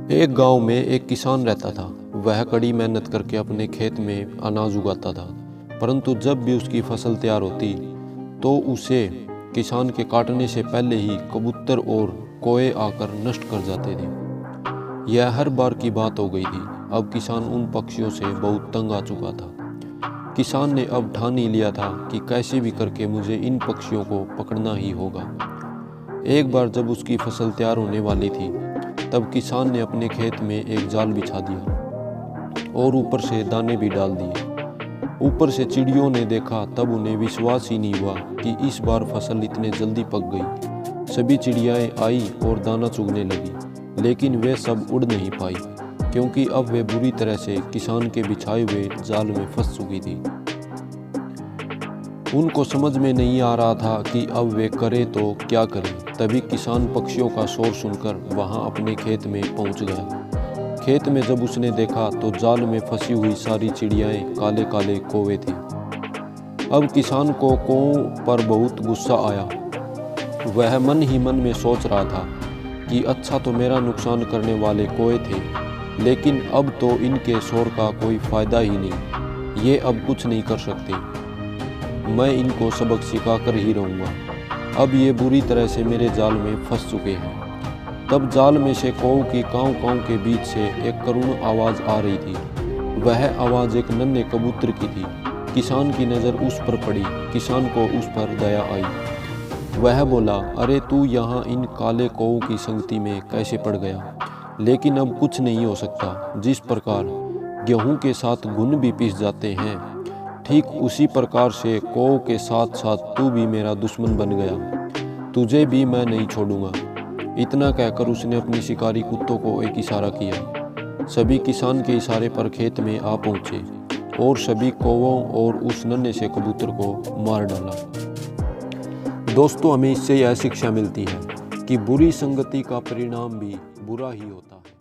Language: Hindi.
एक गांव में एक किसान रहता था। वह कड़ी मेहनत करके अपने खेत में अनाज उगाता था, परंतु जब भी उसकी फसल तैयार होती तो उसे किसान के काटने से पहले ही कबूतर और कोए आकर नष्ट कर जाते थे। यह हर बार की बात हो गई थी। अब किसान उन पक्षियों से बहुत तंग आ चुका था। किसान ने अब ठान ही लिया था कि कैसे भी करके मुझे इन पक्षियों को पकड़ना ही होगा। एक बार जब उसकी फसल तैयार होने वाली थी, तब किसान ने अपने खेत में एक जाल बिछा दिया और ऊपर से दाने भी डाल दिए। ऊपर से चिड़ियों ने देखा तब उन्हें विश्वास ही नहीं हुआ कि इस बार फसल इतने जल्दी पक गई। सभी चिड़ियाएं आई और दाना चुगने लगी, लेकिन वे सब उड़ नहीं पाई क्योंकि अब वे बुरी तरह से किसान के बिछाए हुए जाल में फंस चुकी थी। उनको समझ में नहीं आ रहा था कि अब वे करें तो क्या करें। तभी किसान पक्षियों का शोर सुनकर वहां अपने खेत में पहुंच गया। खेत में जब उसने देखा तो जाल में फंसी हुई सारी चिड़ियाएं काले काले कौवे थे। अब किसान को कौवों पर बहुत गुस्सा आया। वह मन ही मन में सोच रहा था कि अच्छा तो मेरा नुकसान करने वाले कौवे थे, लेकिन अब तो इनके शोर का कोई फायदा ही नहीं। ये अब कुछ नहीं कर सकते। मैं इनको सबक सिखा कर ही रहूँगा। अब ये बुरी तरह से मेरे जाल में फंस चुके हैं। तब जाल में से कौओं की काँव काँव के बीच से एक करुण आवाज़ आ रही थी। वह आवाज़ एक नन्हे कबूतर की थी। किसान की नज़र उस पर पड़ी। किसान को उस पर दया आई। वह बोला, अरे तू यहाँ इन काले कौओं की संगति में कैसे पड़ गया? लेकिन अब कुछ नहीं हो सकता। जिस प्रकार गेहूँ के साथ घुन भी पिस जाते हैं, ठीक उसी प्रकार से कौओं के साथ साथ तू भी मेरा दुश्मन बन गया। तुझे भी मैं नहीं छोड़ूंगा। इतना कहकर उसने अपनी शिकारी कुत्तों को एक इशारा किया। सभी किसान के इशारे पर खेत में आ पहुंचे और सभी कौवों और उस नन्हे से कबूतर को मार डाला। दोस्तों, हमें इससे यह शिक्षा मिलती है कि बुरी संगति का परिणाम भी बुरा ही होता है।